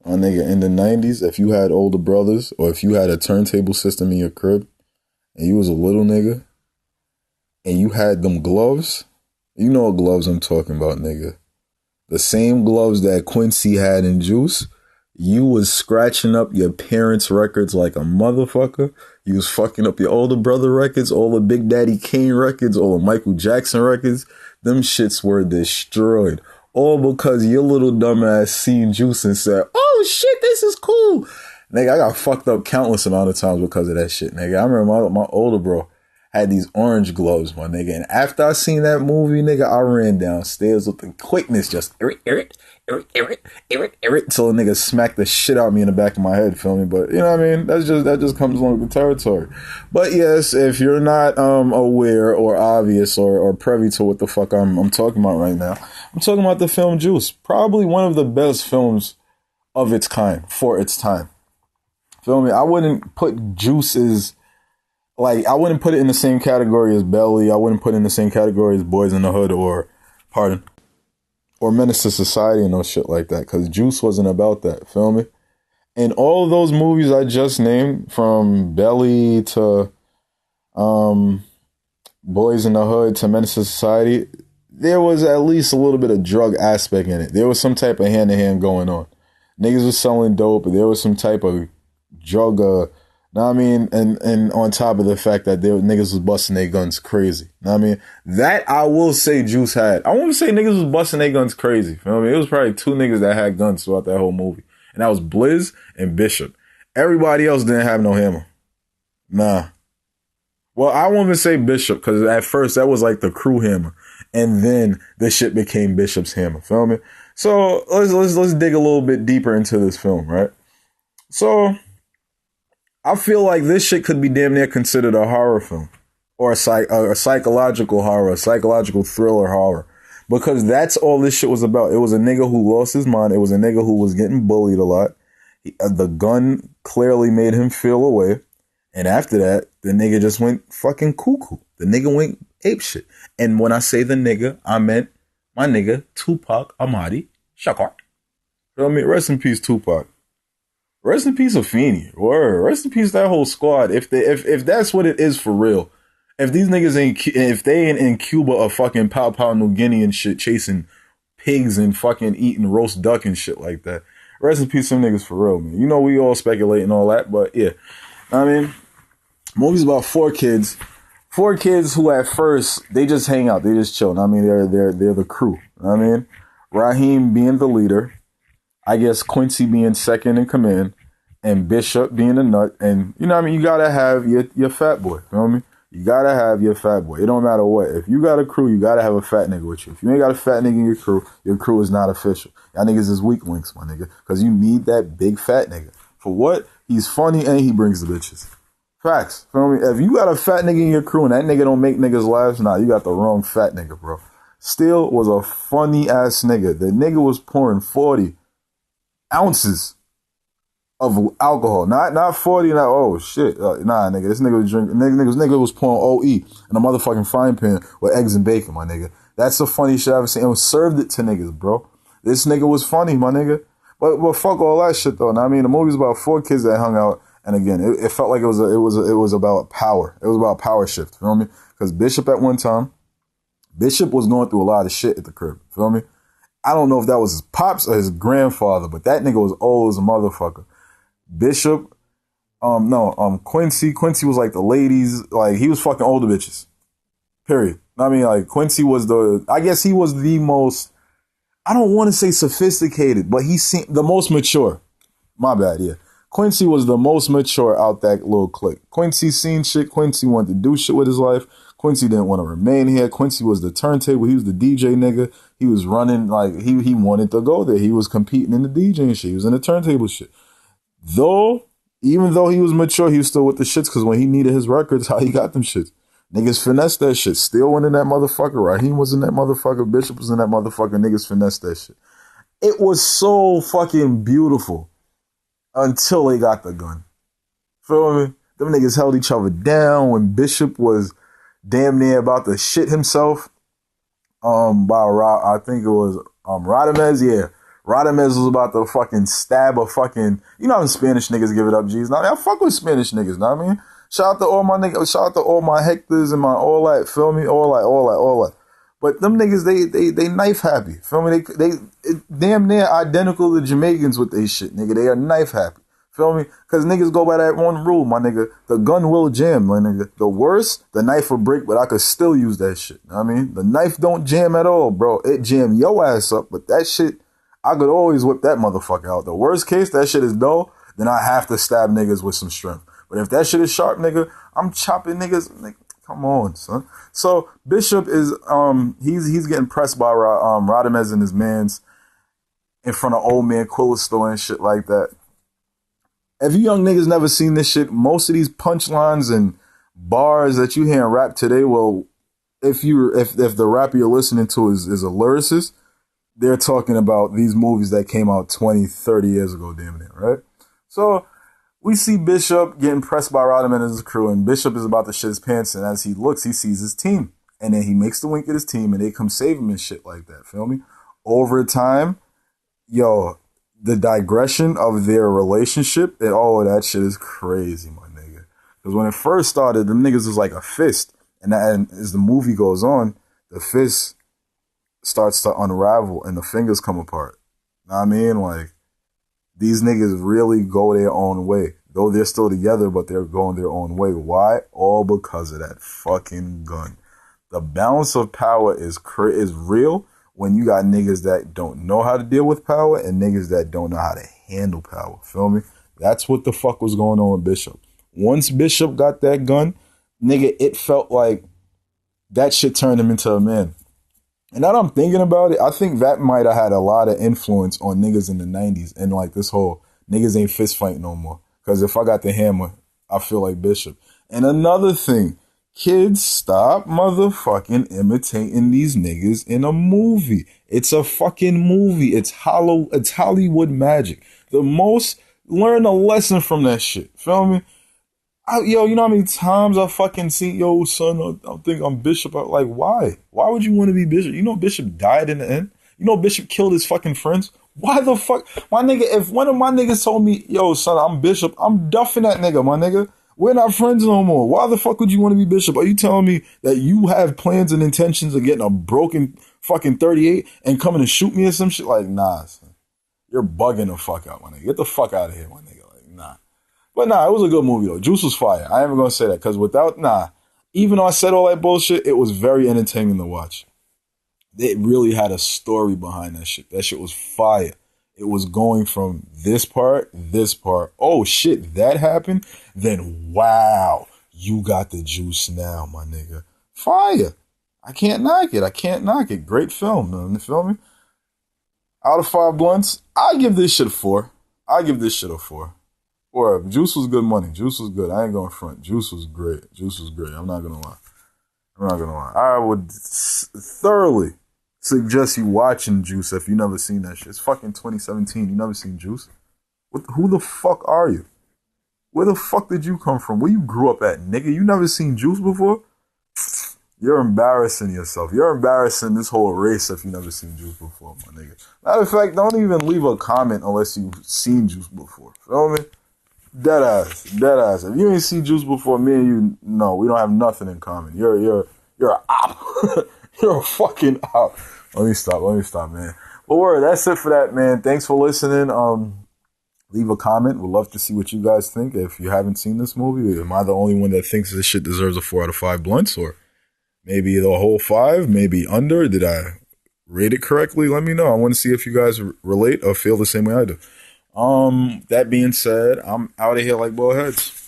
My nigga, in the 90s, if you had older brothers or if you had a turntable system in your crib and you was a little nigga and you had them gloves, you know what gloves I'm talking about, nigga. The same gloves that Quincy had in Juice, you was scratching up your parents' records like a motherfucker. You was fucking up your older brother records, all the Big Daddy Kane records, all the Michael Jackson records. Them shits were destroyed. All because your little dumbass seen Juice and said, oh shit, this is cool. Nigga, I got fucked up countless amount of times because of that shit, nigga. I remember my older bro had these orange gloves, my nigga. And after I seen that movie, nigga, I ran downstairs with the quickness, just irrit, till a nigga smacked the shit out of me in the back of my head, feel me? But you know what I mean? That just comes along with the territory. But yes, if you're not aware or obvious or privy to what the fuck I'm talking about right now, I'm talking about the film Juice. Probably one of the best films of its kind, for its time. Feel me? I wouldn't put Juice as I wouldn't put it in the same category as Belly. I wouldn't put it in the same category as Boys in the Hood or Menace to Society and no shit like that. Because Juice wasn't about that. Feel me? And all of those movies I just named, from Belly to Boys in the Hood to Menace to Society, there was at least a little bit of drug aspect in it. There was some type of hand-to-hand going on. Niggas was selling dope, but there was some type of drug know what I mean? And on top of the fact that niggas was busting their guns crazy. Know what I mean? That I will say Juice had. I won't say niggas was busting their guns crazy. Feel me? It was probably two niggas that had guns throughout that whole movie. And that was Blizz and Bishop. Everybody else didn't have no hammer. Nah. Well, I won't even say Bishop, because at first that was like the crew hammer. And then the shit became Bishop's hammer. Feel me? So let's dig a little bit deeper into this film, right? So I feel like this shit could be damn near considered a horror film, or a psychological horror, a psychological thriller horror, because that's all this shit was about. It was a nigga who lost his mind. It was a nigga who was getting bullied a lot. The gun clearly made him feel away. And after that, the nigga just went fucking cuckoo. The nigga went ape shit. And when I say the nigga, I meant my nigga, Tupac Amadi Shakur. Feel me? Rest in peace, Tupac. Rest in peace, Afeni. Word. Rest in peace, that whole squad. If that's what it is for real. If these niggas if they in Cuba are fucking Papua New Guinea and shit, chasing pigs and fucking eating roast duck and shit like that. Rest in peace, some niggas for real, man. You know, we all speculate and all that, but yeah. I mean, movie's about four kids who at first they just hang out, they just chill. I mean, they're the crew. I mean, Raheem being the leader. I guess Quincy being second in command, and Bishop being a nut, and you know what I mean? You gotta have your fat boy, you know what I mean? You gotta have your fat boy. It don't matter what. If you got a crew, you gotta have a fat nigga with you. If you ain't got a fat nigga in your crew is not official. Y'all niggas is weak links, my nigga. Cause you need that big fat nigga. For what? He's funny and he brings the bitches. Facts. Feel me? If you got a fat nigga in your crew and that nigga don't make niggas laugh, nah, you got the wrong fat nigga, bro. Steele was a funny ass nigga. The nigga was pouring 40 ounces of alcohol, not 40. Not oh shit, nah, nigga. This nigga was drinking. Nigga was pouring OE in a motherfucking frying pan with eggs and bacon, my nigga. That's the funniest shit I've ever seen. And served it to niggas, bro. This nigga was funny, my nigga. But fuck all that shit though. Now, I mean, the movie's about four kids that hung out, and again, it felt like it was about power. It was about power shift. Feel me? Because Bishop at one time, Bishop was going through a lot of shit at the crib. Feel me? I don't know if that was his pops or his grandfather, but that nigga was old as a motherfucker. Bishop, Quincy. Quincy was like the ladies, like he was fucking older bitches. Period. I mean, like Quincy was I guess he was the most, I don't want to say sophisticated, but he seemed the most mature. My bad, yeah. Quincy was the most mature out that little clique. Quincy seen shit. Quincy wanted to do shit with his life. Quincy didn't want to remain here. Quincy was the turntable. He was the DJ nigga. He was running, like, he wanted to go there. He was competing in the DJ shit. He was in the turntable shit. Even though he was mature, he was still with the shits, because when he needed his records, how he got them shits. Niggas finessed that shit. Still went in that motherfucker. Raheem was in that motherfucker. Bishop was in that motherfucker. Niggas finessed that shit. It was so fucking beautiful until they got the gun. Feel me? Them niggas held each other down when Bishop was damn near about to shit himself. I think it was Radamez, yeah. Radamez was about to fucking stab a fucking, you know how Spanish niggas give it up, G's. Now, I fuck with Spanish niggas, know what I mean? Shout out to all my niggas, shout out to all my Hectors and my all that, feel me? All that. But them niggas, they knife happy, feel me? They damn near identical to Jamaicans with they shit, nigga. They are knife happy, feel me? Because niggas go by that one rule, my nigga. The gun will jam, my nigga. The worst, the knife will break, but I could still use that shit, know what I mean? The knife don't jam at all, bro. It jam your ass up, but that shit, I could always whip that motherfucker out. The worst case, that shit is dull, then I have to stab niggas with some strength. But if that shit is sharp, nigga, I'm chopping niggas. Nigga, come on, son. So Bishop is he's getting pressed by Radamez and his mans in front of old man Quilla store and shit like that. If you young niggas never seen this shit, most of these punchlines and bars that you hear in rap today, well, if the rapper you're listening to is a lyricist, they're talking about these movies that came out 20, 30 years ago, damn near, right? So we see Bishop getting pressed by Rodman and his crew, and Bishop is about to shit his pants, and as he looks, he sees his team. And then he makes the wink at his team, and they come save him and shit like that, feel me? Over time, yo, the digression of their relationship and all of that shit is crazy, my nigga. Because when it first started, them niggas was like a fist. And as the movie goes on, the fist starts to unravel and the fingers come apart. Know what I mean? Like, these niggas really go their own way. Though they're still together, but they're going their own way. Why? All because of that fucking gun. The balance of power is real when you got niggas that don't know how to deal with power and niggas that don't know how to handle power. Feel me? That's what the fuck was going on with Bishop. Once Bishop got that gun, nigga, it felt like that shit turned him into a man. And now that I'm thinking about it, I think that might have had a lot of influence on niggas in the 90s and like this whole niggas ain't fist fighting no more. Because if I got the hammer, I feel like Bishop. And another thing, kids, stop motherfucking imitating these niggas in a movie. It's a fucking movie. It's Hollywood magic. Learn a lesson from that shit. Feel me? You know how many times I fucking see, yo, son, I think I'm Bishop. Like, why? Why would you want to be Bishop? You know Bishop died in the end? You know Bishop killed his fucking friends? Why the fuck? My nigga, if one of my niggas told me, yo, son, I'm Bishop, I'm duffing that nigga, my nigga. We're not friends no more. Why the fuck would you want to be Bishop? Are you telling me that you have plans and intentions of getting a broken fucking 38 and coming to shoot me or some shit? Like, nah, son. You're bugging the fuck out, my nigga. Get the fuck out of here, my nigga. Like, nah. But nah, it was a good movie though. Juice was fire. I ain't even gonna say that because even though I said all that bullshit, it was very entertaining to watch. It really had a story behind that shit. That shit was fire. It was going from this part. Oh shit, that happened. Then wow, you got the juice now, my nigga. Fire. I can't knock it. Great film, man. You feel me? Out of 5 blunts, I give this shit a 4. Or Juice was good money. Juice was good. I ain't going front. Juice was great. I'm not gonna lie. I would thoroughly suggest you watching Juice if you never seen that shit. It's fucking 2017. You never seen Juice? Who the fuck are you? Where the fuck did you come from? Where you grew up at, nigga? You never seen Juice before? You're embarrassing yourself. You're embarrassing this whole race if you never seen Juice before, my nigga. Matter of fact, don't even leave a comment unless you've seen Juice before. Feel me? Dead ass. If you ain't seen Juice before, me and you, no, we don't have nothing in common. You're an op. You're a fucking op. Let me stop, man. But word, that's it for that, man. Thanks for listening. Leave a comment. We'd love to see what you guys think. If you haven't seen this movie, am I the only one that thinks this shit deserves a 4 out of 5 blunts? Or maybe the whole 5, maybe under? Did I rate it correctly? Let me know. I want to see if you guys relate or feel the same way I do. That being said, I'm out of here like bullheads.